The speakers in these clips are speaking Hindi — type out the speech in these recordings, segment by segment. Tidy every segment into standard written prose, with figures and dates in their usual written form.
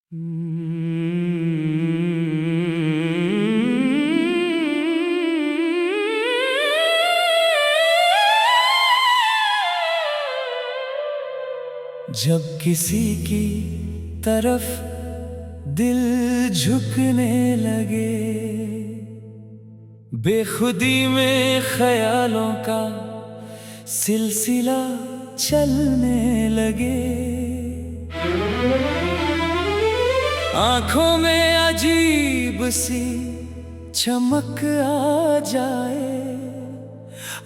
जब किसी की तरफ दिल झुकने लगे, बेखुदी में ख्यालों का सिलसिला चलने लगे, आंखों में अजीब सी चमक आ जाए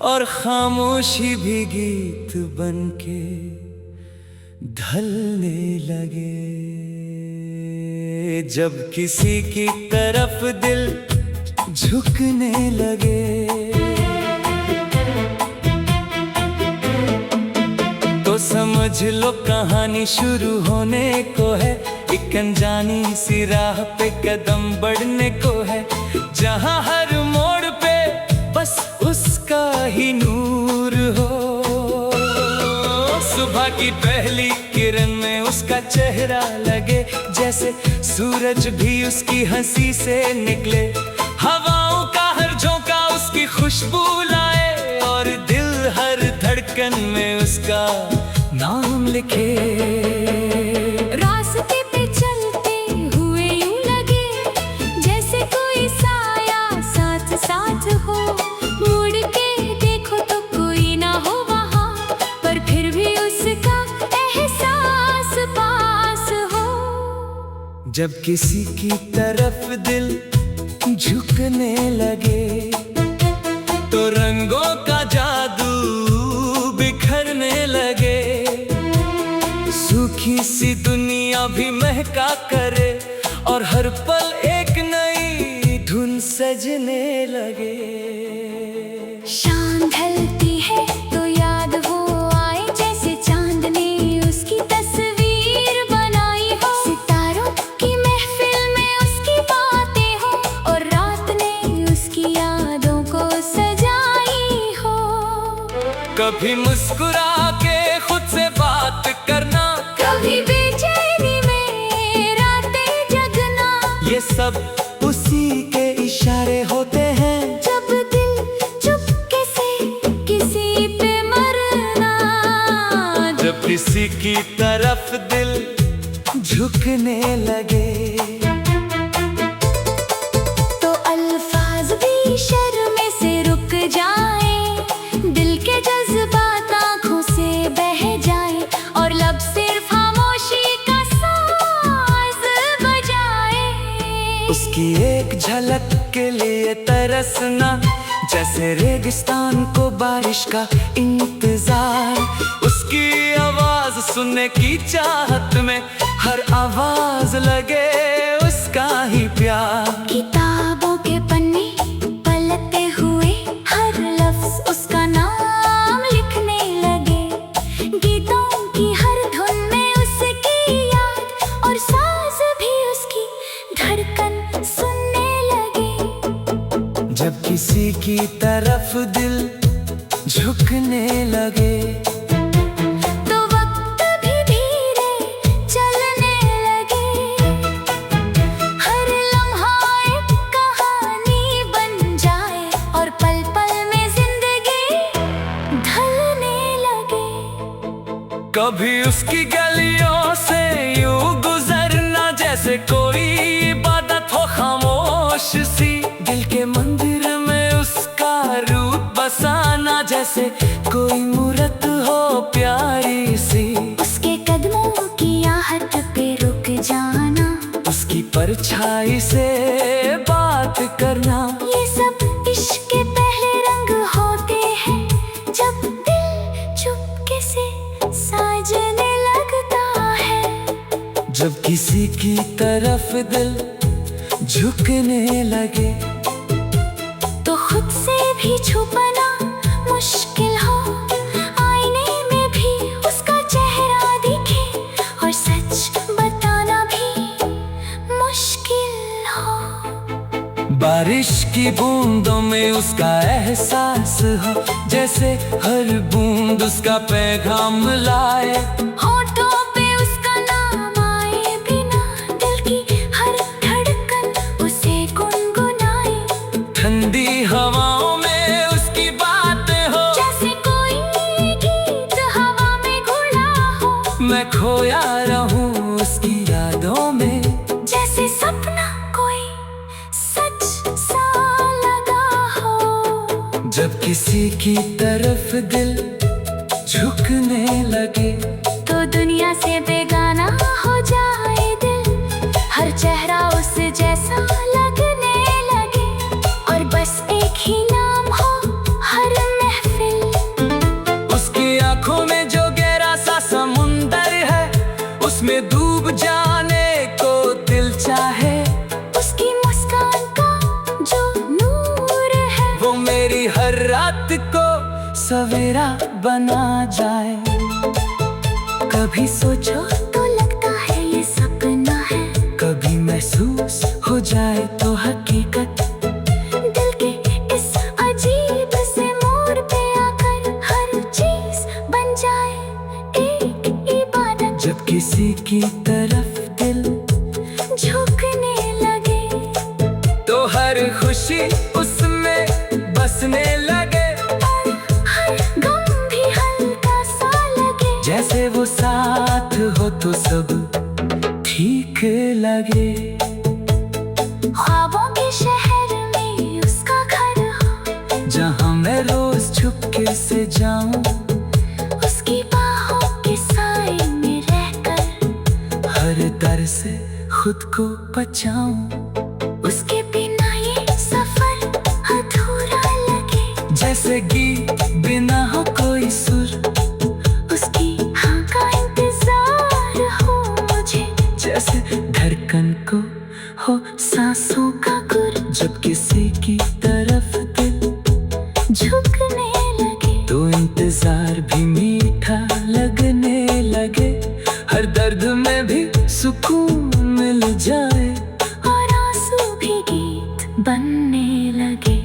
और खामोशी भी गीत बनके ढलने लगे। जब किसी की तरफ दिल झुकने लगे, तो समझ लो कहानी शुरू होने को है। एक अनजानी सी राह पे कदम बढ़ने को है, जहां हर मोड़ पे बस उसका ही नूर हो। सुबह की पहली किरण में उसका चेहरा लगे, जैसे सूरज भी उसकी हंसी से निकले। हवाओं का हर झोंका उसकी खुशबू लाए और दिल हर धड़कन में उसका नाम लिखे। रास्ते पे चलते हुए यूं लगे जैसे कोई साया साथ साथ हो। मुड़ के देखो तो कोई ना हो वहाँ, पर फिर भी उसका एहसास पास हो। जब किसी की तरफ दिल झुकने लगे, तो रंगों का जादू बिखरने लगे। सूखी सी दुनिया भी महका करे और हर पल एक नई धुन सजने लगे। शाम ढलती है तो याद वो आए, जैसे चांद ने उसकी तस्वीर बनाई हो। सितारों की महफिल में उसकी बातें हो और रात ने उसकी यादों को सजाई हो। कभी मुस्कुरा के खुद से बात करना, कभी बेचैनी में रातें जगना, ये सब उसी के इशारे होते हैं। जब दिल चुपके से किसी पे मरना। जब किसी की तरफ दिल झुकने लगे, तो अल्फाज भी शर्म से रुक जाए, दिल के जज्बात आँखों से बह जाए और लब सिर्फ खामोशी का साज बजाए। उसकी एक झलक के लिए तरसना, जैसे रेगिस्तान को बारिश का इंतजार। उसकी आवाज सुनने की चाहत में हर आवाज लगे उसका ही प्यार। किताबों के पन्ने पलटते हुए हर लफ्ज उसका नाम लिखने लगे। गीतों की हर धुन में उसकी याद और साज भी उसकी धड़कन सुनने लगे। जब किसी की तरफ दिल झुकने लगे, तो वक्त भी धीरे चलने लगे। हर लम्हा एक कहानी बन जाए और पल पल में जिंदगी ढलने लगे। कभी उसकी गलियों से यूं गुजरना, जैसे कोई इबादत हो खामोश सी। दिल के मंदिर में उसका रूप बसाना, जैसे कोई मूरत हो प्यारी सी। उसके कदमों की आहट पे रुक जाना, उसकी परछाई से बात करना, ये सब इश्क के पहले रंग होते हैं। जब दिल चुपके से साजने लगता है। जब किसी की तरफ दिल झुकने लगे, तो खुद से भी छुपना मुश्किल हो। आईने में भी उसका चेहरा दिखे और सच बताना भी मुश्किल हो। बारिश की बूंदों में उसका एहसास हो, जैसे हर बूंद उसका पैगाम लाए। होठों पे उसका नाम आए बिना दिल किसी की तरफ दिल झुकने लगे तो दुनिया से बेगाना हो जाए दिल। हर चेहरा उस जैसा लगने लगे और बस एक ही नाम हो हर महफिल। उसकी आंखों में जो गहरा सा समुंदर है, उसमें डूब जाने को दिल चाहे। उसकी मुस्कान का जो नूर है, वो मेरी हर रात को सवेरा बना जाए। कभी सोचो तो लगता है ये सपना है, कभी महसूस हो जाए तो हकीकत। दिल के इस अजीब से मोड़ पे आकर हर चीज बन जाए एक इबादत। जब किसी की तरफ दिल झुकने लगे तो हर खुशी उसमें बसने लगे। हर गम भी हल्का सा लगे, जैसे वो साथ हो तो सब ठीक लगे। ख्वाबों के शहर में उसका घर हो, जहाँ मैं रोज चुपके से जाऊं, उसकी बाहों के साए में रहकर हर डर से खुद को बचाऊं। उसके बिना ये सफर अधूरा लगे, जैसे गीत बिना हो कोई सुर, उसकी हाँ का इंतजार हो मुझे, जैसे धड़कन को हो सांसों का गुर। जब किसी की तरफ दिल झुकने लगे तो इंतजार भी मीठा लगने लगे। हर दर्द में भी सुकून मिल जाए और आंसू भी गीत बनने लगे।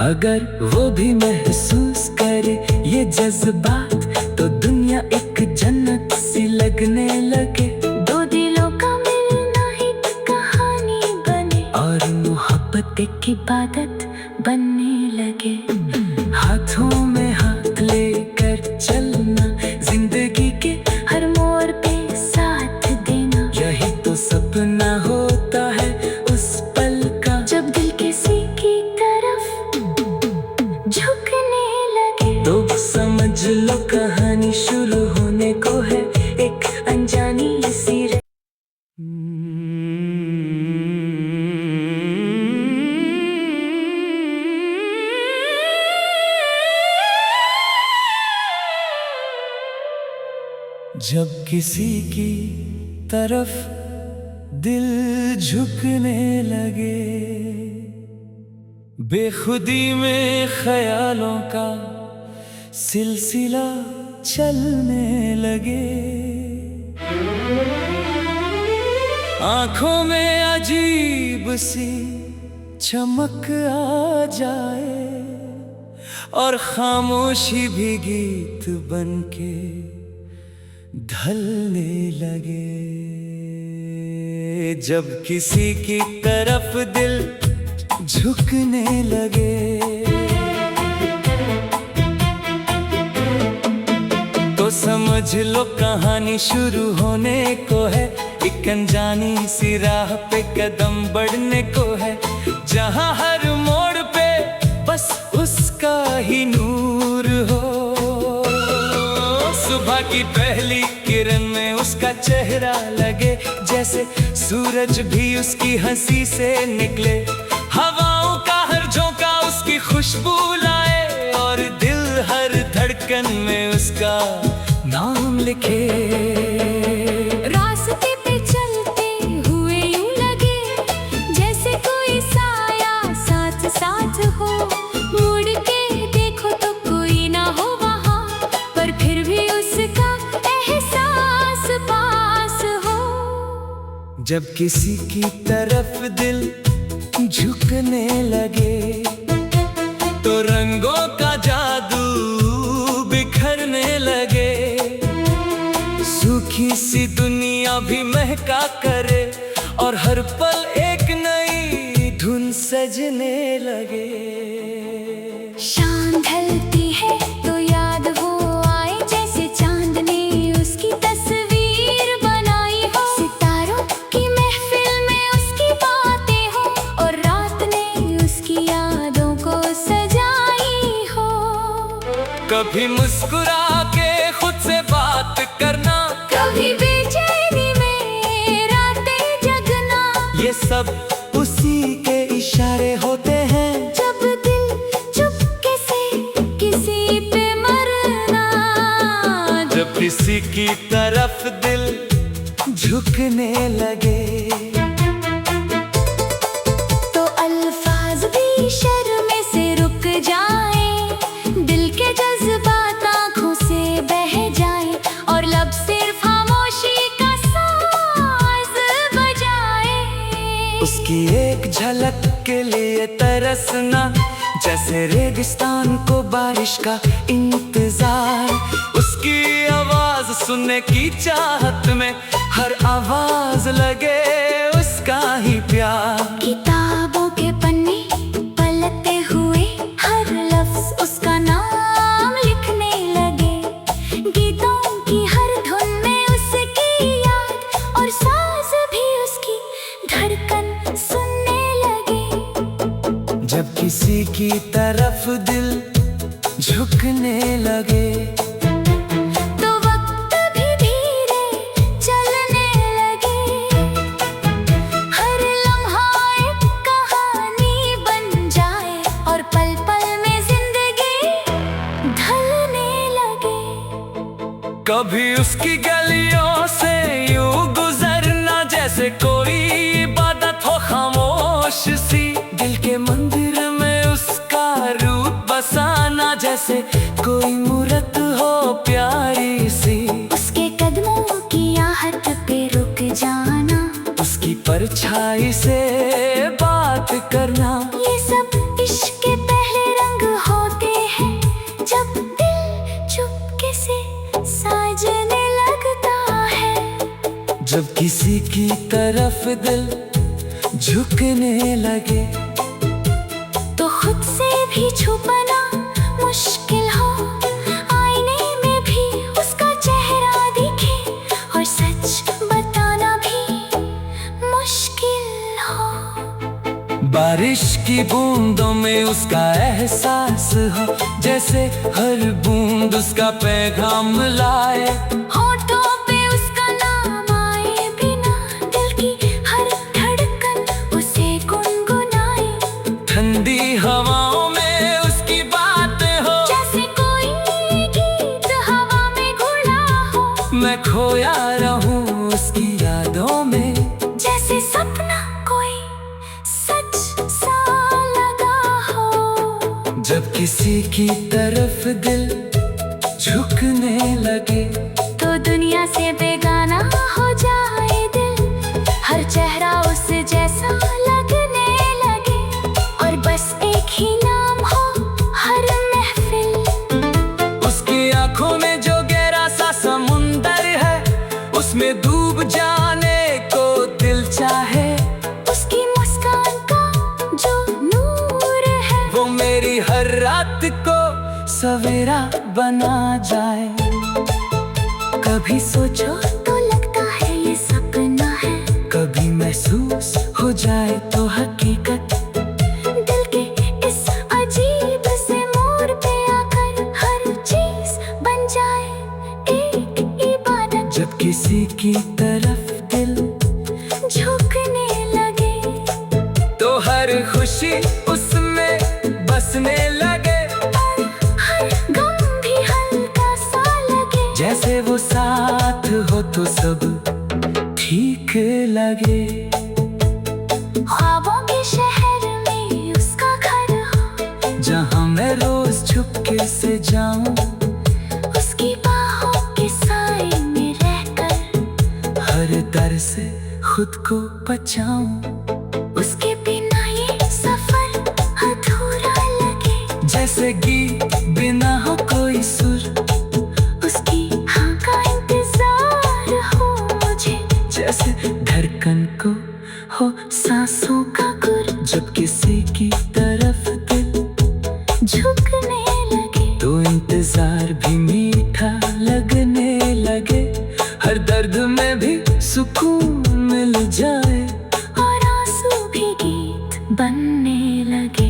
अगर वो भी महसूस करे ये जज्बात, तो दुनिया एक जन्नत सी लगने लगे। दो दिलों का मिलना ही कहानी बने और मोहब्बत एक इबादत बनने लगे। हाथों में हाथ लेकर चलना, जिंदगी के हर मोड़ पे साथ देना, यही तो सपना होता है उस पल का। जब दिल किसी की तरफ झुकने लगे तो समझ लो कहानी शुरू होने को है, एक अनजानी सी जब किसी की तरफ दिल झुकने लगे, बेखुदी में ख्यालों का सिलसिला चलने लगे। आंखों में अजीब सी चमक आ जाए और खामोशी भी गीत बनके ढलने लगे। जब किसी की तरफ दिल झुकने लगे तो समझ लो कहानी शुरू होने को है, एक अनजानी सी राह पे कदम बढ़ने को है। जहाँ हर मोड़ पे बस उसका ही नूर हो, सुबह की पहली किरण में उसका चेहरा लगे, जैसे सूरज भी उसकी हंसी से निकले। हवाओं का हर झोंका उसकी खुशबू लाए और दिल हर धड़कन में उसका नाम लिखे। रास्ते पे चलते हुए यूं लगे जैसे कोई साया साथ साथ हो। मुड़ के देखो तो कोई ना हो वहाँ, पर फिर भी उसका एहसास पास हो। जब किसी की तरफ दिल झुकने लगे तो रंगों का जादू बिखरने लगे। सूखी सी दुनिया भी महका करे और हर पल एक नई धुन सजने लगे। शाम ढलती है तो याद वो आए जैसे चांद ने उसकी तस्वीर बनाई हो। सितारों की महफिल में उसकी बातें हो और रात ने उसकी यादों को सजाई कभी मुस्कुरा के खुद से बात करना, कभी बेचैनी में रातें जगना, ये सब उसी के इशारे होते हैं। जब दिल चुपके से किसी पे मरना, जब किसी की तरफ दिल झुकने लगे, तो अल्फाज भी शर्म से रुक जाए, दिल के जज्बात आँखों से बह जाए, और लब सिर्फ खामोशी का साज बजाए। उसकी एक झलक के लिए तरसना, जैसे रेगिस्तान को बारिश का इंतजार। उसकी आवाज सुनने की चाहत में हर आवाज लगे उसका ही प्यार। किताबों के पन्ने पलटते हुए हर लफ्ज उसका नाम लिखने लगे, गीतों की हर धुन में उसकी याद, और साज भी उसकी धड़कन सुनने लगे। जब किसी की तरफ दिल झुकने लगे, तो वक्त भी धीरे चलने लगे, हर लम्हा एक कहानी बन जाए, और पल पल में जिंदगी ढलने लगे। कभी उसकी गलियों से यूं गुजरना, जैसे कोई इबादत हो खामोश सी। दिल के मंदिर में उसका रूप बसाना, जैसे कोई मूरत हो प्यारी सी। उसके कदमों की आहट पे रुक जाना, उसकी परछाई से बात करना, ये सब इश्क के पहले रंग होते हैं, जब दिल चुपके से साजने लगता है। जब किसी की तरफ दिल झुकने लगे, तो खुद से भी छुपना मुश्किल हो, आईने में भी उसका चेहरा दिखे, और सच बताना भी मुश्किल हो। बारिश की बूंदों में उसका एहसास हो, जैसे हर बूंद उसका पैगाम लाए। होठों पे उसका नाम आए बिना, दिल की हर धड़कन उसे गुनगुनाए। ठंडी हवाओं में उसकी बातें हो, जैसे कोई गीत हवा में घुला हो, मैं खोया रहूं उसकी यादों में। जैसे सपना कोई सच सा लगा हो। जब किसी की तरफ दिल झुकने लगे, तो दुनिया से बेगाना हो जाए दिल, हर चेहरा उस जैसा लगने लगे, और बस एक ही नाम हो हर महफिल। उसकी आंखों में जो गहरा सा समुंदर है, उसमें डूब जाने को दिल चाहे। उसकी मुस्कान का जो नूर है, वो मेरी हर रात को सवेरा बना जाए। कभी सोचो तो लगता है ये सपना है, कभी महसूस हो जाए तो हकीकत। दिल के इस अजीब से मोड़ पे आकर हर चीज बन जाए एक इबादत। जब किसी की तरफ दिल झुकने लगे, तो हर खुशी उसमें बसने लगे, और हर गम भी हल्का सा लगे, जैसे वो साथ हो तो सब ठीक लगे। ख्वाबों के शहर में उसका घर हो, जहाँ मैं रोज चुपके से जाऊं, उसकी बाहों के साए में रहकर हर दर से खुद को बचाऊं। उसके बिना ये सफर अधूरा लगे, जैसे गीत बिना हो कोई सुर, उसकी हाँ का इंतजार हो मुझे, जैसे धड़कन को हो सांसों का गुर। जब किसी की तरफ दिल झुकने लगे, तो इंतजार भी मीठा लगने लगे, हर दर्द में भी सुकून मिल जाए, और आंसू भी गीत बनने लगे।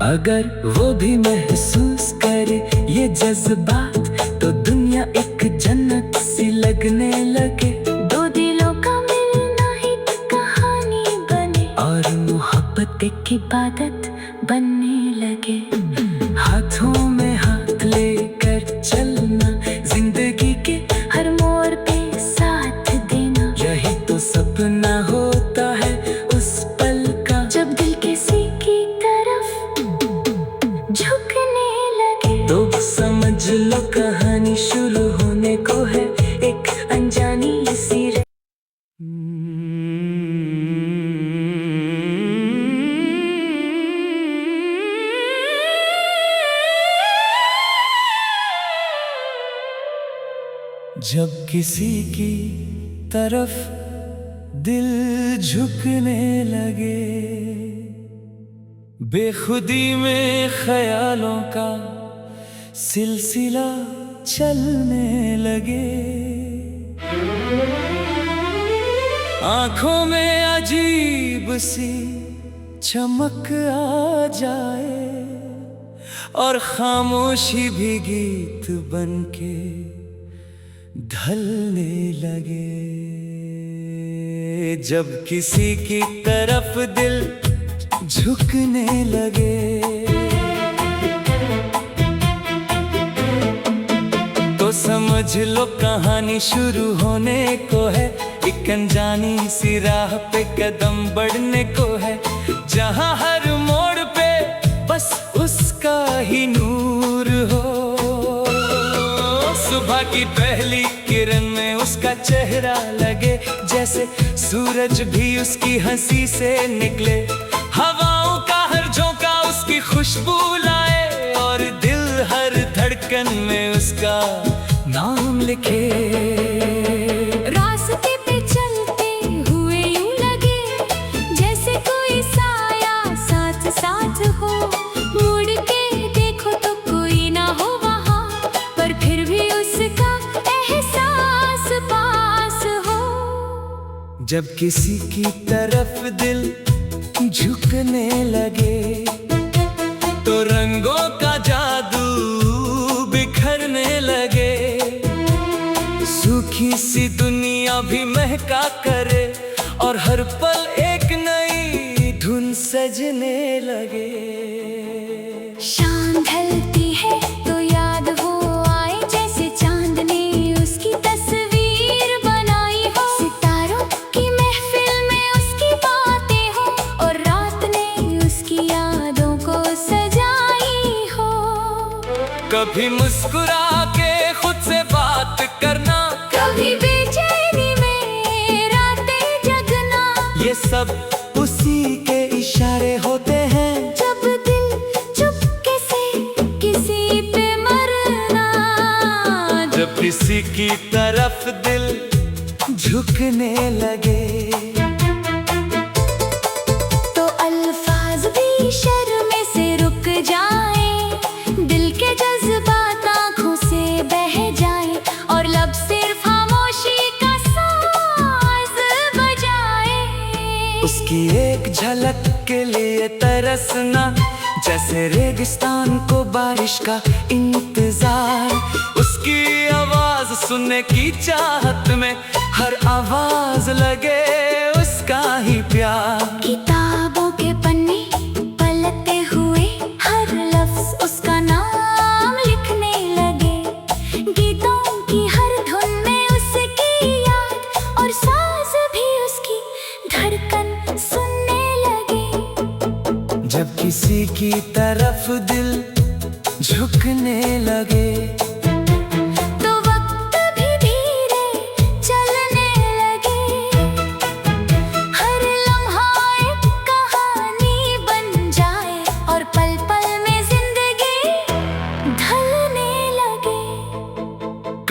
अगर वो भी महसूस करे ये जज्बात तो दुनिया एक जन्नत सी लगने लगे। दो दिलों का मिलना एक कहानी बने और मोहब्बत एक इबादत बनने लगे। हाथों में हाथ लेकर चलना, जिंदगी के हर मोड़ पे साथ देना, यही तो सपना होता है उस पल का। जब दिल किसी की तरफ झुकने लगे तो समझ लो कहानी शुरू होने को है, एक अनजानी सी जब किसी की तरफ दिल झुकने लगे, बेखुदी में ख्यालों का सिलसिला चलने लगे। आंखों में अजीब सी चमक आ जाए और खामोशी भी गीत बनके ढलने लगे। जब किसी की तरफ दिल झुकने लगे तो समझ लो कहानी शुरू होने को है, एक अनजानी सी राह पे कदम बढ़ने को है, जहां हर मोड़ पे बस उसका ही नूर हो। सुबह की पहली किरण में उसका चेहरा लगे, जैसे सूरज भी उसकी हंसी से निकले। हवाओं का हर झोंका उसकी खुशबू लाए और दिल हर धड़कन में उसका नाम लिखे। रास्ते पे चलते हुए यूं लगे जैसे कोई साया साथ साथ हो। मुड़ के देखो तो कोई ना हो वहाँ, पर फिर भी उसका एहसास पास हो। जब किसी की तरफ दिल झुकने लगे तो रंगों का जादू बिखरने लगे। सूखी सी दुनिया भी महका करे और हर पल एक नई धुन सजने लगे। शाम ढलती है तो याद वो आए जैसे चांदनी उसकी तस्वीर बनाई हो। सितारों की महफिल में उसकी बातें हो और रात ने उसकी यादों को सजाई हो। कभी मुस्कुरा के खुद से बात करना, कभी बेचैनी में रातें जगना, ये सब उसी के इशारे होते हैं। जब दिल चुपके से किसी पे मरना, जब किसी की तरफ दिल झुकने लगे तो अल्फाज भी शर्म से रुक जाए, दिल के जज्बात आँखों से बह जाए और लब सिर्फ खामोशी का साज बजाए। उसकी एक झलक के लिए तरसना, जैसे रेगिस्तान को बारिश का इंतजार। उसकी आवाज सुनने की चाहत में हर आवाज लगे उसका ही प्यार। किताबों के पन्ने पलटते हुए हर लफ्ज उसका नाम लिखने लगे। गीतों की हर धुन में उसकी याद और साज भी उसकी धड़कन सुनने लगे। जब किसी की तरफ दिल झुकने लगे तो वक्त भी धीरे चलने लगे। हर लम्हा एक कहानी बन जाए और पल पल में जिंदगी ढलने लगे।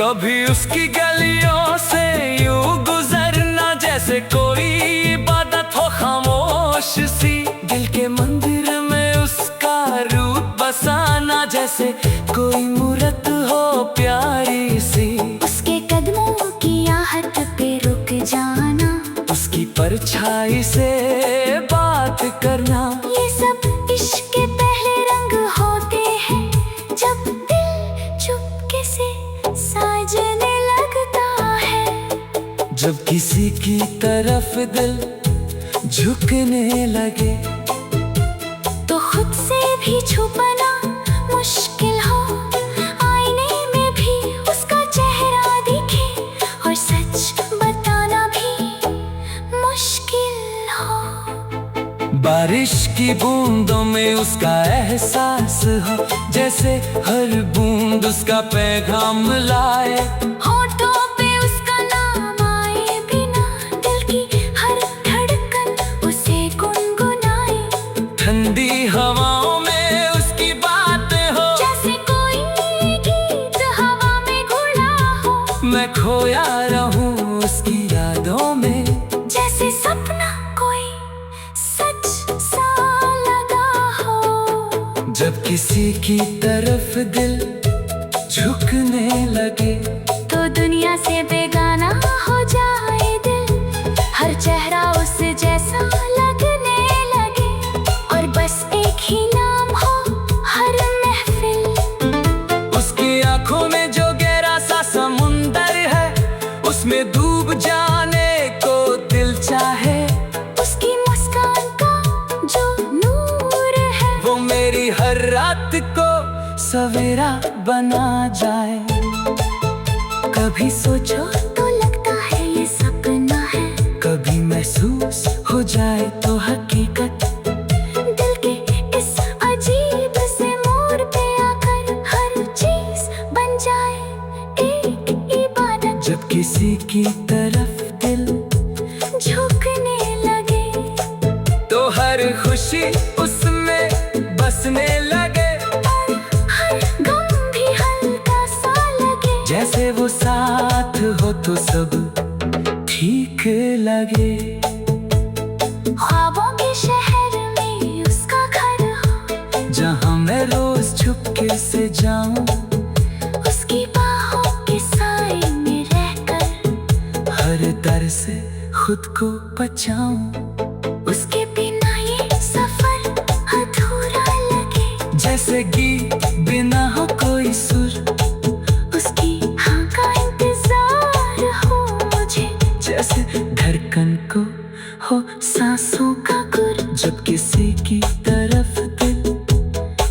कभी उसकी गलियों से यूं गुजरना, जैसे कोई इबादत हो खामोश सी। दिल के मंदिर में उसका रूप बसाना, जैसे कोई मूरत हो प्यारी सी। उसके कदमों की आहट पे रुक जाना, उसकी परछाई से बात करना, ये सब इश्क के पहले रंग होते हैं। जब दिल तरफ दिल झुकने लगे। तो खुद से भी छुपना मुश्किल हो, आईने में भी उसका चेहरा दिखे, और सच बताना भी मुश्किल हो। बारिश की बूंदों में उसका एहसास हो, जैसे हर बूंद उसका पैगाम लाए। होठों पे उसका नाम आए बिना दिल की हर धड़कन उसे गुनगुनाए। ठंडी हवाओं में उसकी बातें हो, जैसे कोई गीत हवा में घुला हो। मैं खोया रहूं उसकी यादों में, जैसे सपना कोई सच सा लगा हो। जब किसी की तरफ दिल झुकने लगे, तो दुनिया से बेगाना हो जाए दिल, हर चेहरा उस जैसा लगने लगे, और बस एक ही नाम हो हर महफिल। उसकी आंखों में जो गहरा सा समुंदर है, उसमें डूब जाने को दिल चाहे। उसकी मुस्कान का जो नूर है, वो मेरी हर रात को सवेरा बना जाए। कभी सोचो तो लगता है ये सपना है, कभी महसूस हो जाए तो हकीकत। दिल के इस अजीब से मोड़ पे आकर हर चीज बन जाए एक इबादत। जब किसी की तरफ दिल झुकने लगे, तो हर खुशी उसमें बसने लगे। हर गम भी हल्का सा लगे, जैसे वो साथ हो तो सब ठीक लगे। ख्वाबों के शहर में उसका घर हो, जहाँ मैं रोज चुपके से जाऊं, उसकी बाहों के साए में रहकर हर दर से खुद को बचाऊं। उसके बिना ये सफर अधूरा लगे, जैसे गीत बिना हो कोई सुर, उसकी हाँ का इंतजार हो मुझे, जैसे धड़कन को हो सांसों का गुर। जब किसी की तरफ दिल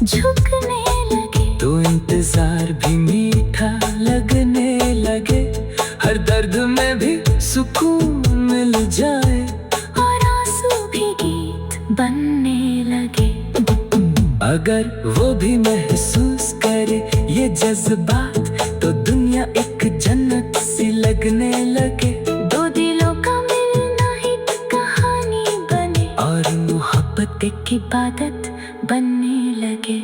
झुकने लगे, तो इंतजार भी मीठा लगने लगे। हर दर्द में भी सुकून मिल जाए, और आंसू भी गीत बनने लगे। अगर वो भी महसूस करे ये जज्बात, तो दुनिया एक जन्नत सी लगने लगे। दो दिलों का मिलना ही कहानी बने, और मोहब्बत एक इबादत बनने लगे।